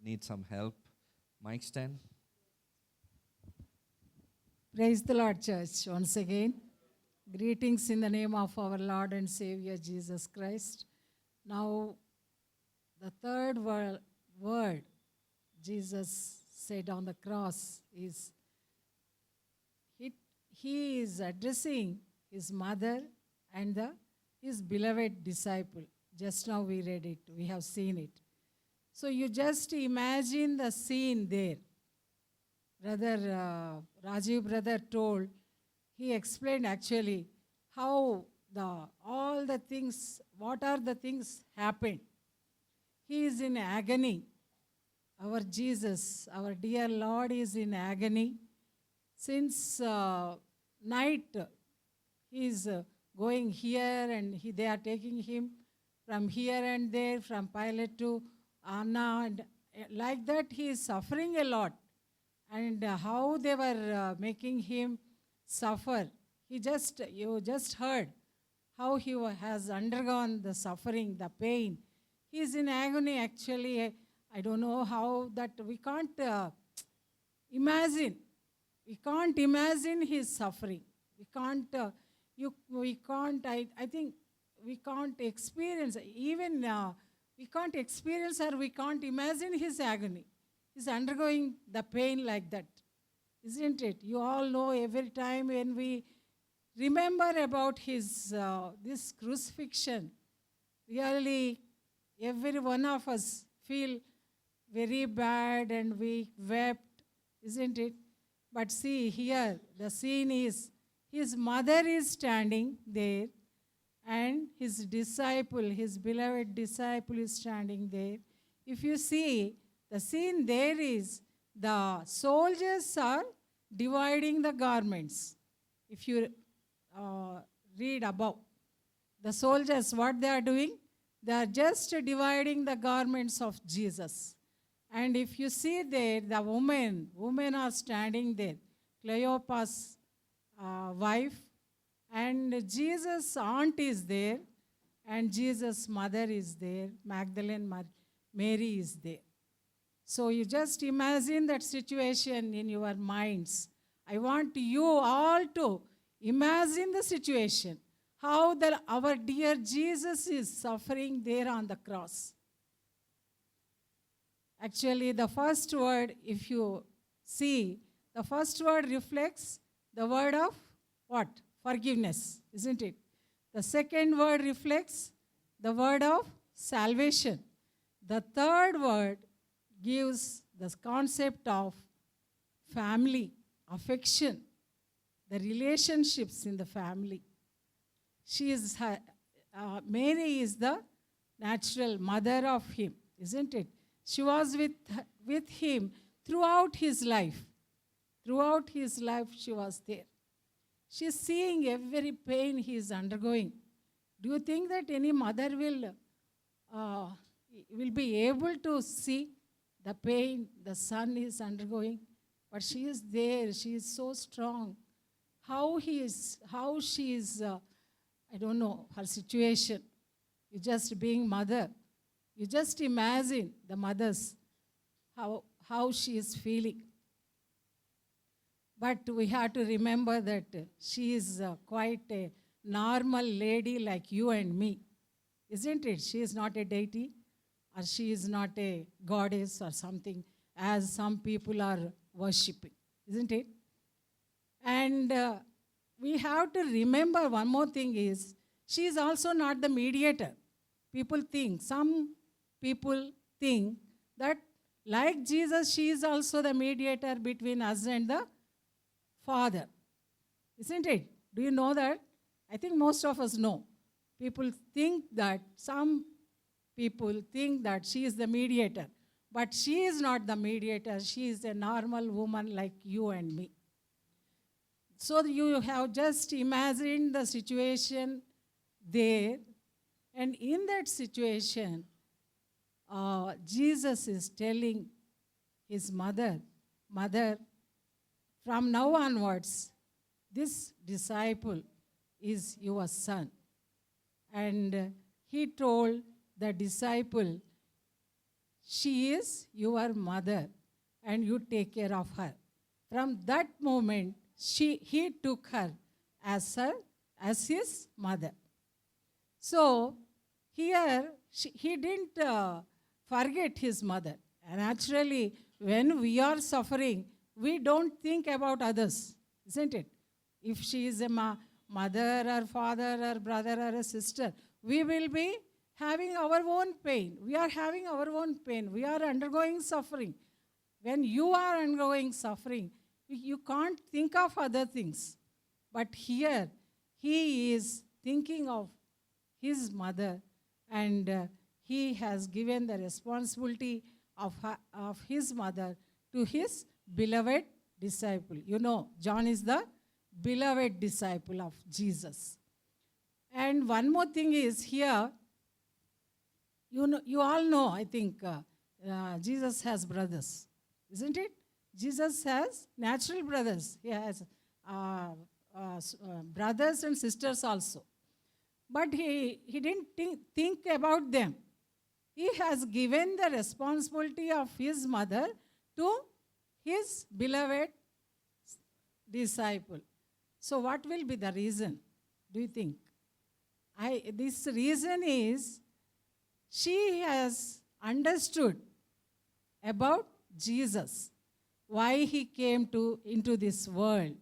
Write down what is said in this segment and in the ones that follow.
need some help. Mic stand. Praise the Lord, church, once again. Greetings in the name of our Lord and Savior Jesus Christ. Now, the third word Jesus said on the cross is, he is addressing his mother and his beloved disciple. Just now we read it, we have seen it. So you just imagine the scene there. Rajiv brother told, he explained actually how all the things, what are the things happened. He is in agony. Our Jesus, our dear Lord is in agony. Since night, he is going here and they are taking him from here and there, from Pilate to Anna, and like that he is suffering a lot. And how they were making him suffer. You just heard how he has undergone the suffering, the pain. He is in agony actually. I don't know how that we can't imagine. We can't imagine his suffering. I think we can't experience, even we can't experience or we can't imagine his agony. He's undergoing the pain like that, isn't it? You all know every time when we remember about his this crucifixion, really every one of us feel very bad and we wept, isn't it? But see here, the scene is his mother is standing there and his disciple, his beloved disciple is standing there. If you see, the scene there is the soldiers are dividing the garments. If you read above, the soldiers, what they are doing? They are just dividing the garments of Jesus. And if you see there, the women are standing there. Cleopas' wife, and Jesus' aunt is there, and Jesus' mother is there, Magdalene Mary is there. So you just imagine that situation in your minds. I want you all to imagine the situation, how our dear Jesus is suffering there on the cross. Actually, the first word, if you see, the first word reflects the word of what? Forgiveness, isn't it? The second word reflects the word of salvation. The third word gives the concept of family, affection, the relationships in the family. Mary is the natural mother of him, isn't it? She was with him throughout his life. Throughout his life, she was there. She is seeing every pain he is undergoing. Do you think that any mother will be able to see the pain the son is undergoing? But she is there. She is so strong. How she is, I don't know, her situation. You just being mother. You just imagine the mothers, how she is feeling. But we have to remember that she is quite a normal lady like you and me, isn't it? She is not a deity, or she is not a goddess or something, as some people are worshipping, isn't it? And we have to remember one more thing is, she is also not the mediator. Some people think that like Jesus, she is also the mediator between us and the Father, isn't it? Do you know that? I think most of us know. Some people think that she is the mediator, but she is not the mediator. She is a normal woman like you and me. So you have just imagined the situation there, and in that situation, Jesus is telling his mother, from now onwards, this disciple is your son. And he told the disciple, she is your mother and you take care of her. From that moment, he took her as his mother. So here he didn't forget his mother. And naturally, when we are suffering, we don't think about others, isn't it? If she is a mother or father or brother or a sister, we will be having our own pain. We are having our own pain. We are undergoing suffering. When you are undergoing suffering, you can't think of other things. But here, he is thinking of his mother, and he has given the responsibility of his mother to his beloved disciple. You know, John is the beloved disciple of Jesus. And one more thing is here, you all know, I think, Jesus has brothers, isn't it? Jesus has natural brothers. He has brothers and sisters also. But he didn't think about them. He has given the responsibility of his mother to his beloved disciple. So what will be the reason, do you think? This reason is she has understood about Jesus, why he came into this world.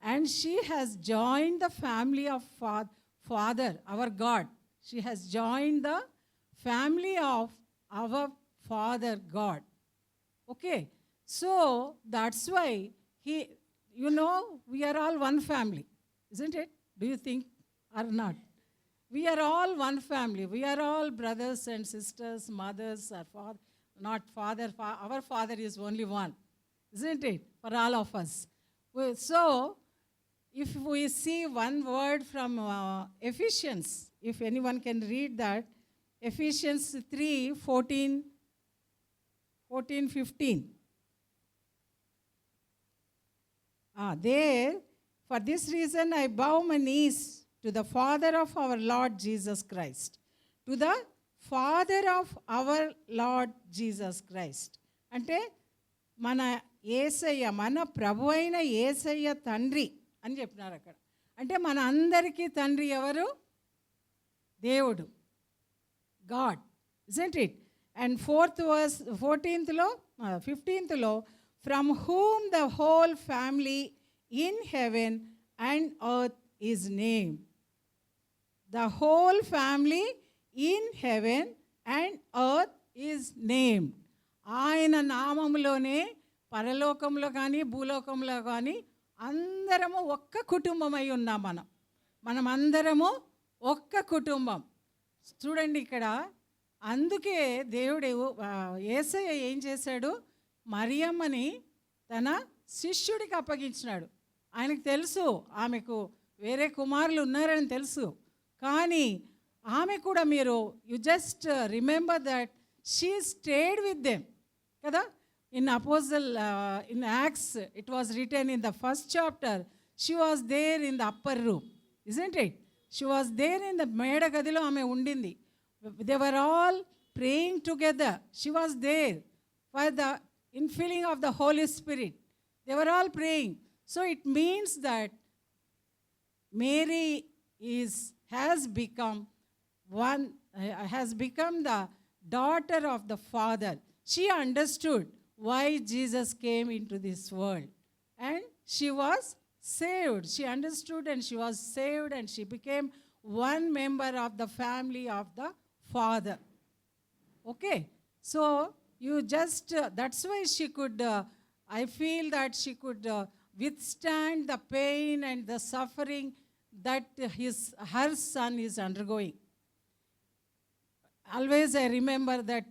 And she has joined the family of Father, our God. She has joined the family of our Father God. Okay, so that's why we are all one family, isn't it? Do you think or not? We are all one family. We are all brothers and sisters, mothers or father. Not father, our Father is only one, isn't it? For all of us. So, if we see one word from Ephesians, if anyone can read that, Ephesians 3:14-15. There, for this reason I bow my knees to the Father of our Lord Jesus Christ. To the Father of our Lord Jesus Christ. అంటే మన యేసయ్య, మన ప్రభు అయిన యేసయ్య తండ్రి అని చెప్పినారు అక్కడ. అంటే మన అందరికీ తండ్రి ఎవరు? దేవుడు, God, isn't it? And 15th, from whom the whole family in heaven and earth is named. The whole family in heaven and earth is named. ఆయన నామములోనే పరలోకంలో కానీ భూలోకంలో కానీ అందరము ఒక్క కుటుంబమై ఉన్నాం. మనం అందరము ఒక్క కుటుంబం. చూడండి ఇక్కడ, అందుకే దేవుడు యేసయ్య ఏం చేశాడు? మరియమ్మని తన శిష్యుడికి అప్పగించినాడు. ఆయనకు తెలుసు ఆమెకు వేరే కుమారులు ఉన్నారని తెలుసు, కానీ ఆమె కూడా you just remember that she stayed with them కదా. In Acts, it was written in the 1st chapter, she was there in the upper room, isn't it? She was there in the మేడ గదిలో ఆమె ఉండింది. They were all praying together. She was there for the infilling of the Holy Spirit. They were all praying. So it means that Mary has become the daughter of the Father. She understood why Jesus came into this world, and she was saved. She understood and she was saved, and she became one member of the family of the Father. Okay, so you just that's why she could I feel that she could withstand the pain and the suffering that her son is undergoing. Always I remember that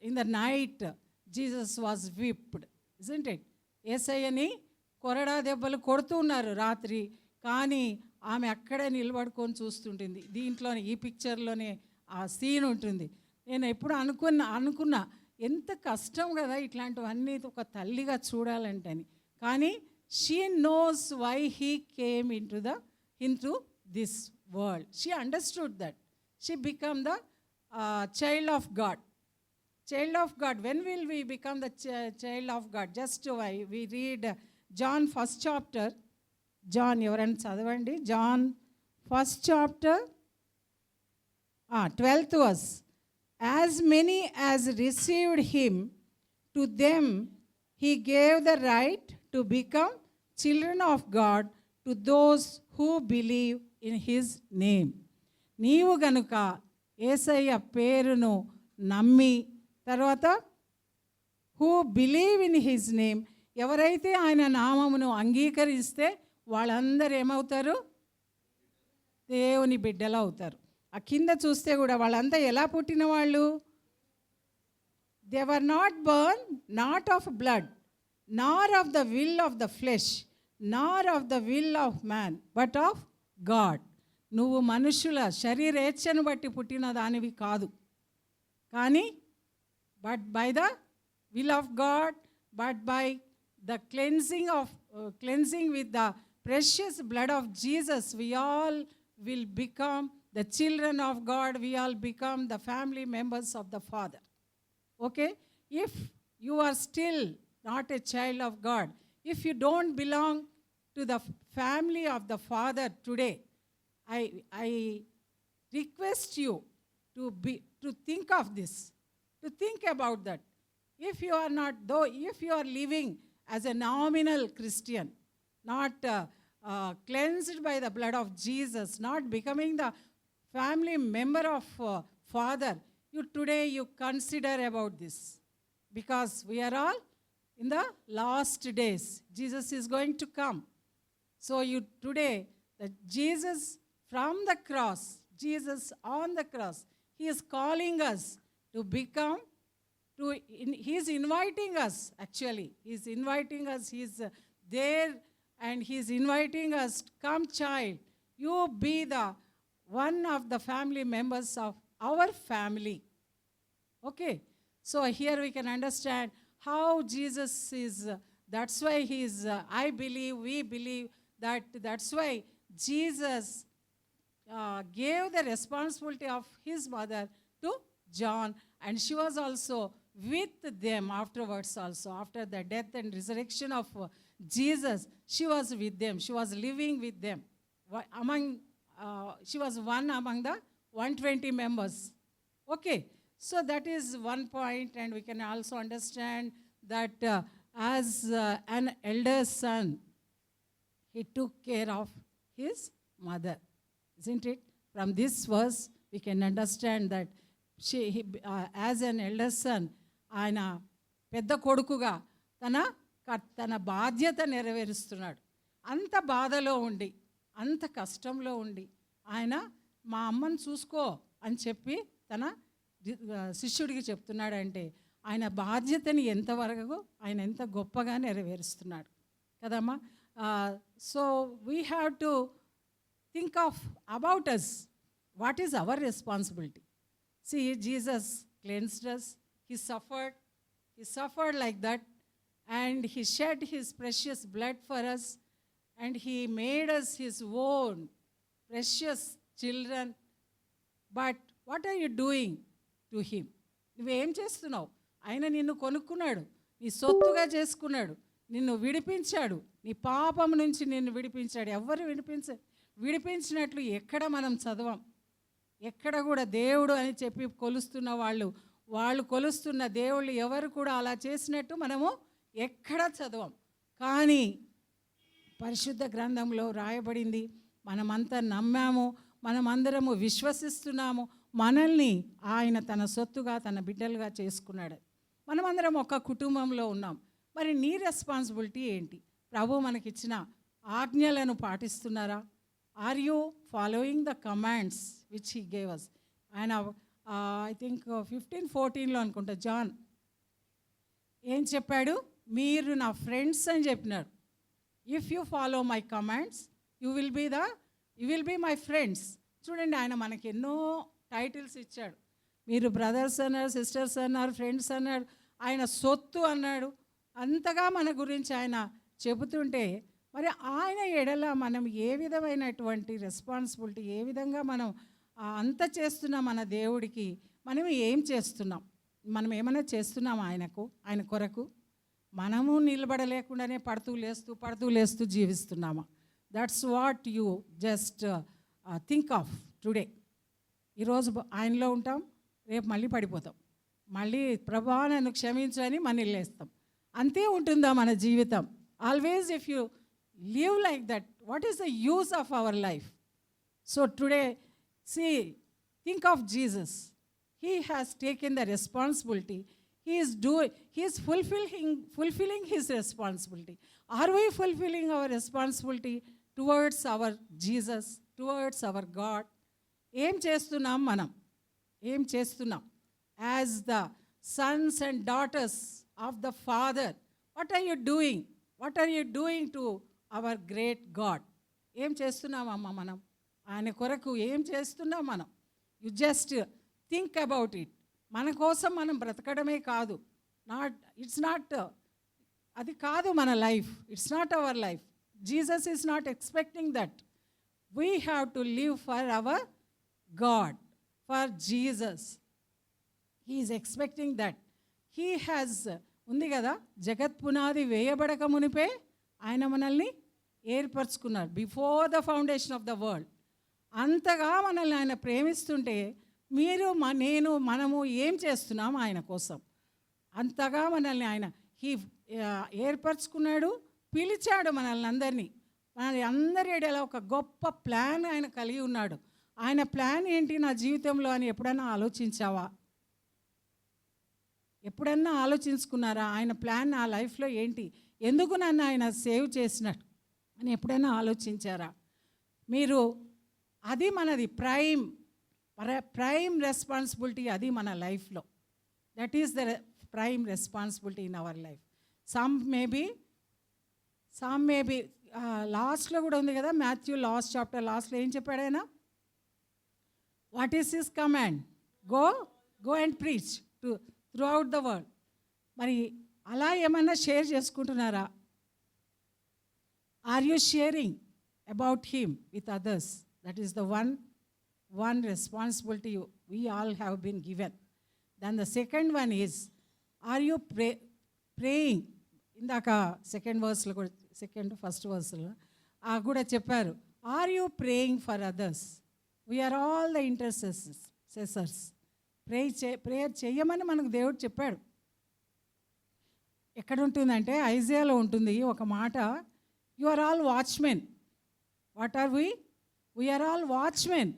in the night Jesus was whipped, isn't it? యేసయ్యని కొరడా దెబ్బలు కొడుతున్నారు రాత్రి, కానీ ఆమె అక్కడే నిలబడుకొని చూస్తుంటుంది. దీంట్లోనే ఈ పిక్చర్లోనే ఆ సీన్ ఉంటుంది. నేను ఎప్పుడు అనుకున్నా ఎంత కష్టం కదా ఇట్లాంటివన్నీ ఒక తల్లిగా చూడాలంటని. కానీ she knows why he came into this world. She understood that. She become the child of God. Child of God. When will we become the child of God? Just we read John 1st chapter. John, ఎవరైనా చదవండి. John 1st chapter, 12th verse. As many as received him, to them he gave the right to become children of God, to those who believe in his name. నీవు గనుక యేసయ్య పేరును నమ్మి, తర్వాత who believe in his name, ఎవరైతే ఆయన నామమును అంగీకరిస్తే వాళ్ళందరూ ఏమవుతారు? దేవుని బిడ్డలు అవుతారు. ఆ కింద చూస్తే కూడా వాళ్ళంతా ఎలా పుట్టిన వాళ్ళు? They were not born not of blood, nor of the will of the flesh, nor of the will of man, but of God. నువ్వు మనుషుల శరీరేచ్ఛను బట్టి పుట్టిన దానివి కాదు, కానీ but by the will of God, but by the cleansing with the precious blood of Jesus, we all will become the children of God. We all become the family members of the Father. Okay? If you are still not a child of God, if you don't belong to the family of the Father today, I request you to think of this, to think about that. If you are not, though, if you are living as a nominal Christian, not cleansed by the blood of Jesus, not becoming the family member of Father, you consider about this, because we are all in the last days. Jesus is going to come. So today, that Jesus from the cross, Jesus on the cross, he is calling us to become, he is inviting us, actually. He is inviting us, he is there, and he is inviting us, come child, you be the one of the family members of our family. Okay? So here we can understand how Jesus is, that's why he is, I believe, we believe that's why Jesus gave the responsibility of his mother to John, and she was also with them afterwards also. After the death and resurrection of Jesus, she was with them. She was living with them. She was one among the 120 members. Okay, so that is one point, and we can also understand that as an elder son, he took care of his mother. Isn't it? From this verse, we can understand that as an elder son, ఆయన పెద్ద కొడుకుగా తన బాధ్యత నెరవేరుస్తున్నాడు. అంత బాధలో ఉండి, అంత కష్టంలో ఉండి, ఆయన మా అమ్మని చూసుకో అని చెప్పి తన శిష్యుడికి చెప్తున్నాడంటే ఆయన బాధ్యతని ఎంతవరకు ఆయన ఎంత గొప్పగా నెరవేరుస్తున్నాడు కదమ్మా. So we have to think of about us. What is our responsibility? See, Jesus cleansed us. He suffered like that, and he shed his precious blood for us, and he made us his own precious children. But what are you doing to him? నువ్వేం చేస్తున్నావు? ఆయన నిన్ను కొనుక్కున్నాడు, నీ సొత్తుగా చేసుకున్నాడు, నిన్ను విడిపించాడు, నీ పాపం నుంచి నిన్ను విడిపించాడు. ఎవరు విడిపించినట్లు ఎక్కడ మనం చదవం. ఎక్కడ కూడా దేవుడు అని చెప్పి కొలుస్తున్న వాళ్ళు కొలుస్తున్న దేవుళ్ళు ఎవరు కూడా అలా చేసినట్టు మనము ఎక్కడ చదవం. కానీ పరిశుద్ధ గ్రంథంలో రాయబడింది, మనమంతా నమ్మాము, మనమందరము విశ్వసిస్తున్నాము, మనల్ని ఆయన తన సొత్తుగా తన బిడ్డలుగా చేసుకున్నాడు. మనమందరం ఒక కుటుంబంలో ఉన్నాం. మరి నీ రెస్పాన్సిబిలిటీ ఏంటి? ప్రభు మనకిచ్చిన ఆజ్ఞలను పాటిస్తున్నారా? Are you following the commands which he gave us? ఆయన I think 15:14లో అనుకుంటా జాన్ ఏం చెప్పాడు? మీరు నా ఫ్రెండ్స్ అని చెప్పినాడు. If you follow my commands you will be my friends. చూడండి, ఆయన మనకి ఎన్నో టైటిల్స్ ఇచ్చాడు. మీరు బ్రదర్స్ అన్నారు, సిస్టర్స్ అన్నారు, ఫ్రెండ్స్ అన్నాడు, ఆయన సొత్తు అన్నాడు. అంతగా మన గురించి ఆయన చెబుతుంటే మరి ఆయన ఎడల మనం ఏ విధమైనటువంటి రెస్పాన్సిబిలిటీ, ఏ విధంగా మనం అంత చేస్తున్న మన దేవుడికి మనం ఏం చేస్తున్నాం, మనం ఏమైనా చేస్తున్నాం ఆయన కొరకు? మనము నిలబడలేకుండానే పడుతూ లేస్తూ జీవిస్తున్నామా? That's what you just think of today. ఈరోజు ఆయనలో ఉంటాం, రేపు మళ్ళీ పడిపోతాం, మళ్ళీ ప్రభా నన్ను క్షమించని మళ్ళీ లేస్తాం. అంతే ఉంటుందా మన జీవితం? Always if you live like that, what is the use of our life? So today think of Jesus. He has taken the responsibility. He is fulfilling his responsibility. Are we fulfilling our responsibility towards our Jesus, towards our God? ఏం చేస్తున్నాం మనం? ఏం చేస్తున్నాం? As the sons and daughters of the Father, what are you doing? What are you doing to our great God? ఏం చేస్తున్నామమ్మా మనం? ఆయన కొరకు ఏం చేస్తున్నాం మనం? You just think about it. మన కోసం మనం బ్రతకడమే కాదు, ఇట్స్ నాట్ అది కాదు మన life, it's not our life. Jesus is not expecting that. We have to live for our God, for Jesus. He is expecting that. He has ఉంది కదా, జగత్ పునాది వేయబడక మునిపే ఆయన మనల్ని ఏర్పరచుకున్నారు, before the foundation of the world. అంతగా మనల్ని ఆయన ప్రేమిస్తుంటే మనము ఏం చేస్తున్నాం ఆయన కోసం? అంతగా మనల్ని ఆయన ఏర్పరచుకున్నాడు, పిలిచాడు మనల్ని అందరినీ. అందరి ఎడల ఒక గొప్ప ప్లాన్ ఆయన కలిగి ఉన్నాడు. ఆయన ప్లాన్ ఏంటి నా జీవితంలో అని ఎప్పుడైనా ఆలోచించావా? ఎప్పుడన్నా ఆలోచించుకున్నారా? ఆయన ప్లాన్ నా లైఫ్లో ఏంటి, ఎందుకు నన్ను ఆయన సేవ్ చేసినట్టు అని ఎప్పుడైనా ఆలోచించారా మీరు? అది మనది ప్రైమ్ రెస్పాన్సిబిలిటీ, అది మన లైఫ్లో. That is the prime responsibility in our life. Some maybe లాస్ట్లో కూడా ఉంది కదా, మాథ్యూ లాస్ట్ చాప్టర్ లాస్ట్లో ఏం చెప్పాడు ఆయన? What is his command? Go and preach throughout the world. మరి అలా ఏమన్నా షేర్ చేసుకుంటున్నారా? Are you sharing about him with others? That is the one responsibility we all have been given. Then the second one is, are you praying? Indaka second first verse lo kuda chepparu, are you praying for others? We are all the intercessors. Prayer చేయమని మనకు దేవుడు చెప్పాడు. ఎక్కడ ఉంటుందంటే ఐజాయాలో ఉంటుంది ఒక మాట, you are all watchmen. What are we are all watchmen.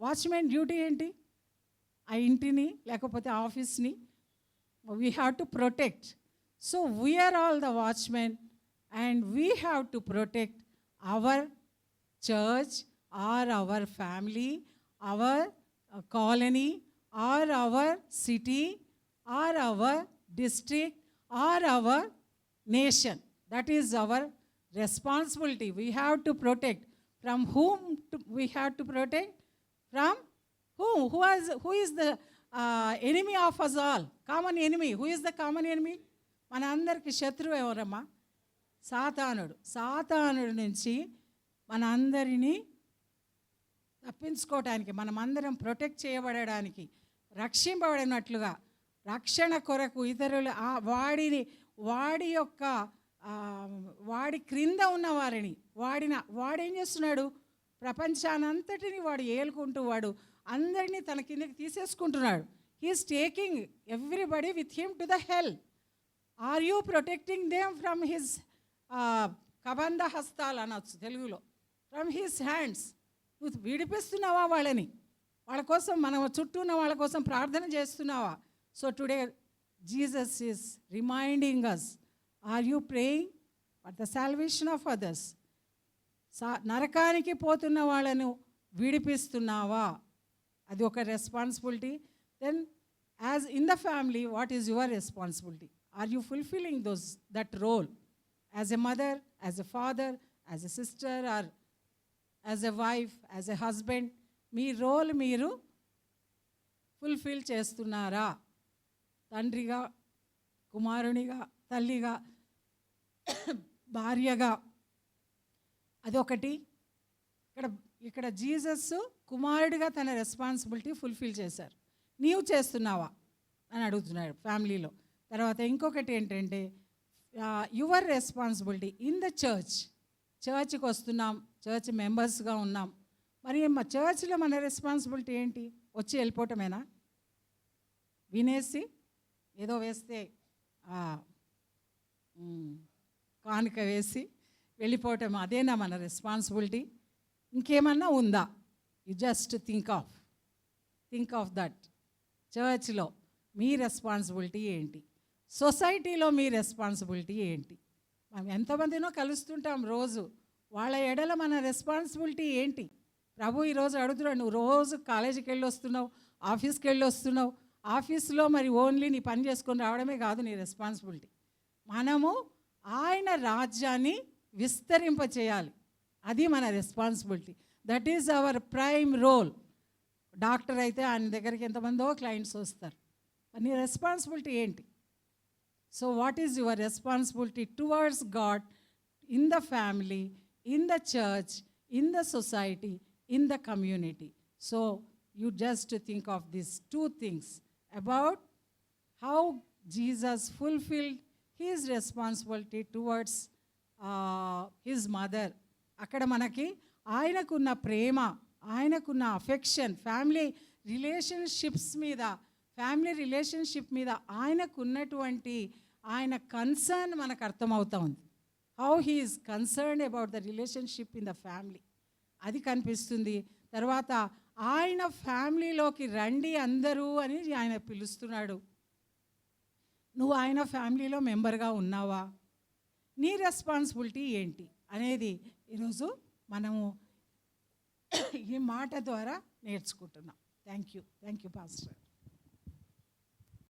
Watchmen duty ఏంటి? ఆ ఇంటిని లేకపోతే ఆఫీస్ని we have to protect. So we are all the watchmen and we have to protect our church or our family, our colony or our city or our district or our nation. That is our responsibility. We have to protect. From whom we have to protect? From whom? Who is the enemy of us all? Common enemy. Who is the common enemy? మన అందరికి శత్రువు ఎవరమ్మా? సాతానుడు నుంచి మన అందరినీ తప్పించుకోవడానికి, మనమందరం ప్రొటెక్ట్ చేయబడడానికి, రక్షింపబడినట్లుగా, రక్షణ కొరకు ఇతరులు వాడి క్రింద ఉన్న వారిని వాడేం చేస్తున్నాడు? ప్రపంచానంతటిని వాడు ఏలుకుంటూ వాడు అందరినీ తన కిందకి తీసేసుకుంటున్నాడు. He is taking everybody with him to the hell. Are you protecting them from his కబంధ హస్తాలు అనొచ్చు తెలుగులో, ఫ్రమ్ హిజ్ హ్యాండ్స్. నువ్వు విడిపిస్తున్నావా వాళ్ళని? వాళ్ళ కోసం, మన చుట్టూ ఉన్న వాళ్ళ కోసం ప్రార్థన చేస్తున్నావా? So today Jesus is reminding us, are you praying for the salvation of others? నరకానికి పోతున్న వాళ్ళను విడిపిస్తున్నావా? అది ఒక responsibility. Then as in the family, what is your responsibility? Are you fulfilling that role as a mother, as a father, as a sister or as a wife, as a husband? మీ role మీరు fulfil చేస్తున్నారా? తండ్రిగా, కుమారునిగా, తల్లిగా, భార్యగా. అదొకటి. ఇక్కడ Jesus కుమారుడిగా తన రెస్పాన్సిబిలిటీ ఫుల్ఫిల్ చేశారు. నీవు చేస్తున్నావా అని అడుగుతున్నాడు ఫ్యామిలీలో. తర్వాత ఇంకొకటి ఏంటంటే యువర్ రెస్పాన్సిబిలిటీ ఇన్ ద చర్చ్కి వస్తున్నాం, చర్చ్ మెంబర్స్గా ఉన్నాం. మరి మా చర్చ్లో మన రెస్పాన్సిబిలిటీ ఏంటి? వచ్చి వెళ్ళిపోవటమేనా? వినేసి ఏదో వేస్తే కానుక వేసి వెళ్ళిపోవటం అదేనా మన రెస్పాన్సిబిలిటీ? ఇంకేమన్నా ఉందా? You just think of that. చర్చ్లో మీ రెస్పాన్సిబిలిటీ ఏంటి? సొసైటీలో మీ రెస్పాన్సిబిలిటీ ఏంటి? మనం ఎంతమందినో కలుస్తుంటాం రోజు, వాళ్ళ ఎడల మన రెస్పాన్సిబిలిటీ ఏంటి? ప్రభు ఈరోజు అడుగుతున్నాడు, నువ్వు రోజు కాలేజీకి వెళ్ళి వస్తున్నావు, ఆఫీస్కి వెళ్ళి వస్తున్నావు. ఆఫీస్లో మరి ఓన్లీ నీ పని చేసుకొని రావడమే కాదు నీ రెస్పాన్సిబిలిటీ. మనము ఆయన రాజ్యాన్ని విస్తరింపచేయాలి, అది మన responsibility. That is our prime role. Doctor అయితే ఆయన దగ్గరికి ఎంతమందో క్లయింట్స్ వస్తారు. నీ రెస్పాన్సిబిలిటీ ఏంటి? So what is your responsibility towards God, in the family, in the church, in the society, in the community? So you just think of these two things about how Jesus fulfilled his responsibility towards his mother. అక్కడ మనకి ఆయనకున్న ప్రేమ, ఆయనకున్న affection, family relationship మీద ఆయనకున్నటువంటి ఆయన concern మనకు అర్థమవుతా ఉంది. How he is concerned about the relationship in the family, అది కనిపిస్తుంది. తర్వాత ఆయన ఫ్యామిలీలోకి రండి అందరూ అని ఆయన పిలుస్తున్నాడు. నువ్వు ఆయన ఫ్యామిలీలో మెంబర్గా ఉన్నావా? నీ రెస్పాన్సిబిలిటీ ఏంటి అనేది ఈరోజు మనము ఈ మాట ద్వారా నేర్చుకుంటున్నాం. Thank you pastor.